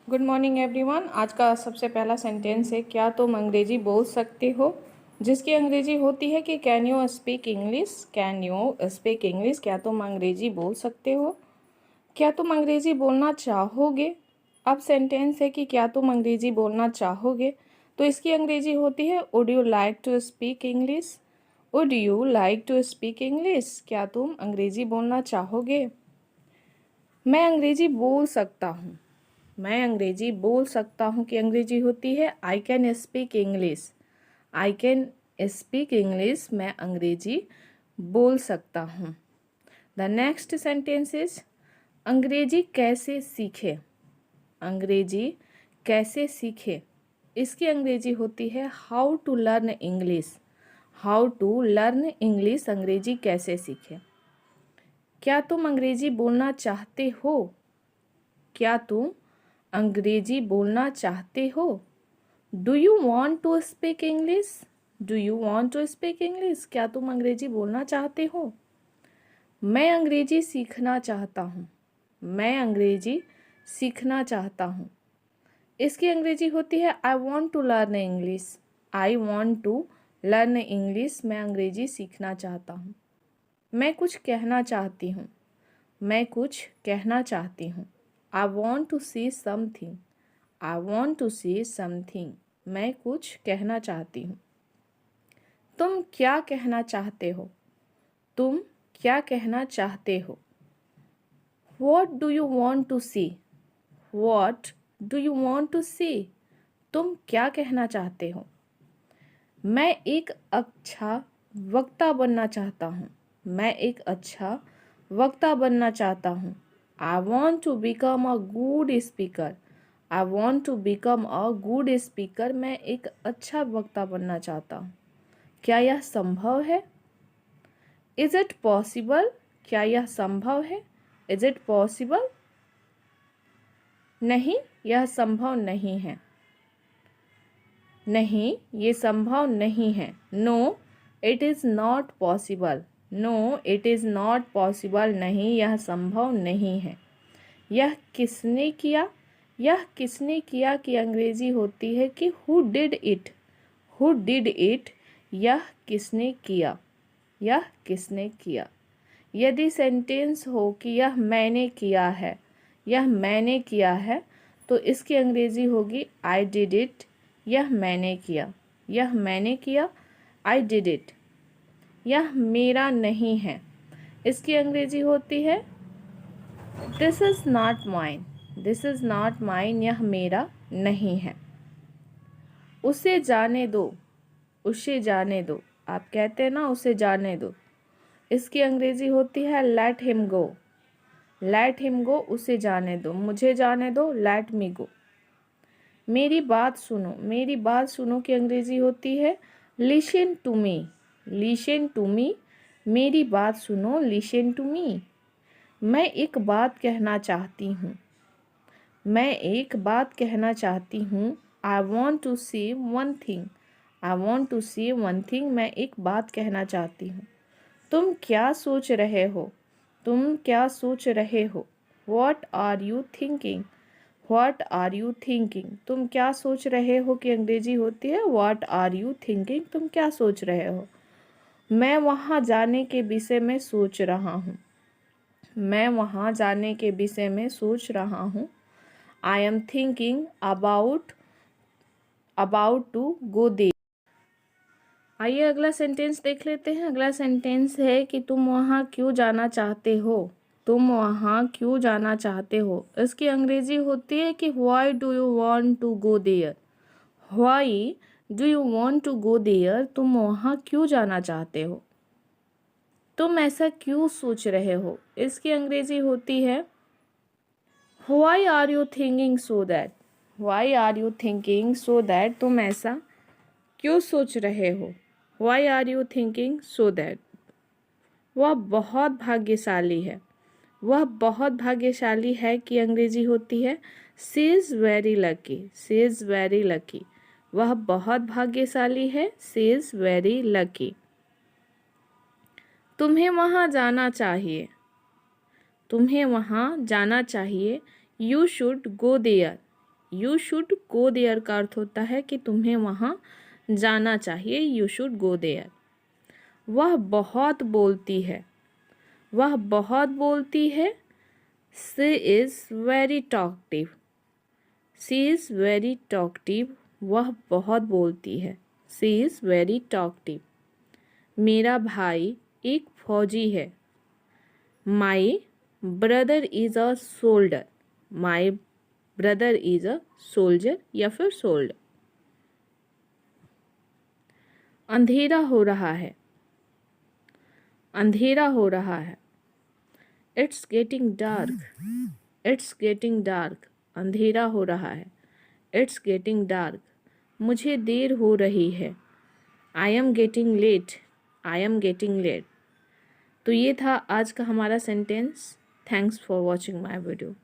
Good morning everyone. आज का सबसे पहला सेंटेंस है क्या तुम अंग्रेजी बोल सकते हो, जिसकी अंग्रेजी होती है कि can you speak English. Can you speak English, क्या तुम अंग्रेजी बोल सकते हो। क्या तुम अंग्रेजी बोलना चाहोगे। अब सेंटेंस है कि क्या तुम अंग्रेजी बोलना चाहोगे, तो इसकी अंग्रेजी होती है would you like to speak English. Would you like to speak English, क्या तुम अंग्रेजी बोलना चाहोगे। मैं अंग्रेजी बोल सकता हूँ। मैं अंग्रेजी बोल सकता हूँ कि अंग्रेजी होती है I can speak English. I can speak English, मैं अंग्रेजी बोल सकता हूँ। द नेक्स्ट सेंटेंस इज अंग्रेजी कैसे सीखे। अंग्रेजी कैसे सीखे, इसकी अंग्रेजी होती है how to learn English. How to learn English, अंग्रेजी कैसे सीखे। क्या तुम अंग्रेजी बोलना चाहते हो। क्या तुम अंग्रेजी बोलना चाहते हो। Do you want to speak English. Do you want to speak English, क्या तुम अंग्रेजी बोलना चाहते हो। मैं अंग्रेजी सीखना चाहता हूँ। मैं अंग्रेजी सीखना चाहता हूँ, इसकी अंग्रेजी होती है I want to learn English. I want to learn English, मैं अंग्रेजी सीखना चाहता हूँ। मैं कुछ कहना चाहती हूँ। मैं कुछ कहना चाहती हूँ। I want to see something. I want to see something, मैं कुछ कहना चाहती हूँ। तुम क्या कहना चाहते हो। तुम क्या कहना चाहते हो। What do you want to see. What do you want to see, तुम क्या कहना चाहते हो। मैं एक अच्छा वक्ता बनना चाहता हूँ। मैं एक अच्छा वक्ता बनना चाहता हूँ। I want to become a good speaker. I want to become a good speaker, मैं एक अच्छा वक्ता बनना चाहता हूँ। क्या यह संभव है। इज इट पॉसिबल, क्या यह संभव है। इज इट पॉसिबल, नहीं यह संभव नहीं है। नहीं ये संभव नहीं है। No it is not possible. No it is not possible, नहीं यह संभव नहीं है। यह किसने किया। यह किसने किया की अंग्रेजी होती है कि who did it. Who did it, यह किसने किया। यह किसने किया। यदि सेंटेंस हो कि यह मैंने किया है, यह मैंने किया है, तो इसकी अंग्रेजी होगी आई डिड इट। यह मैंने किया। यह मैंने किया, आई डिड इट। यह मेरा नहीं है, इसकी अंग्रेजी होती है this is not mine. This is not mine, यह मेरा नहीं है। उसे जाने दो। उसे जाने दो, आप कहते हैं ना उसे जाने दो, इसकी अंग्रेजी होती है let him go. Let him go, उसे जाने दो, मुझे जाने दो, लेट मी गो। मेरी बात सुनो। मेरी बात सुनो की अंग्रेजी होती है listen to me. Listen to me, मेरी बात सुनो, लिसन टू मी। मैं एक बात कहना चाहती हूँ। मैं एक बात कहना चाहती हूँ। I want to say one thing. I want to say one thing, मैं एक बात कहना चाहती हूँ। तुम क्या सोच रहे हो। तुम क्या सोच रहे हो। What are you thinking. What are you thinking, तुम क्या सोच रहे हो की अंग्रेजी होती है व्हाट आर यू थिंकिंग, तुम क्या सोच रहे हो। मैं वहाँ जाने के विषय में सोच रहा हूँ। मैं वहाँ जाने के विषय में सोच रहा हूँ। I am thinking about to go there. आइए अगला सेंटेंस देख लेते हैं। अगला सेंटेंस है कि तुम वहाँ क्यों जाना चाहते हो। तुम वहाँ क्यों जाना चाहते हो, इसकी अंग्रेजी होती है कि why do you want to go there. Why do you want to go there, तुम वहाँ क्यों जाना चाहते हो। तुम ऐसा क्यों सोच रहे हो, इसकी अंग्रेजी होती है why are you thinking so that. Why are you thinking so that, तुम ऐसा क्यों सोच रहे हो। Why are you thinking so that. वह बहुत भाग्यशाली है। वह बहुत भाग्यशाली है की अंग्रेजी होती है she is very lucky. She is very lucky, वह बहुत भाग्यशाली है, शी इज़ वेरी लकी। तुम्हें वहाँ जाना चाहिए। तुम्हें वहाँ जाना चाहिए, you should go there. You should go there का अर्थ होता है कि तुम्हें वहाँ जाना चाहिए, यू शुड गो देयर। वह बहुत बोलती है, वह बहुत बोलती है। She is very talkative, she is very talkative. वह बहुत बोलती है, शी इज़ वेरी टॉकटिव। मेरा भाई एक फौजी है, my brother is a soldier, my brother is a soldier या फिर सोल्डर। अंधेरा हो रहा है, अंधेरा हो रहा है। It's getting dark, it's getting dark. अंधेरा हो रहा है, इट्स गेटिंग डार्क। मुझे देर हो रही है, I am getting late, I am getting late. तो ये था आज का हमारा sentence. Thanks for watching my video.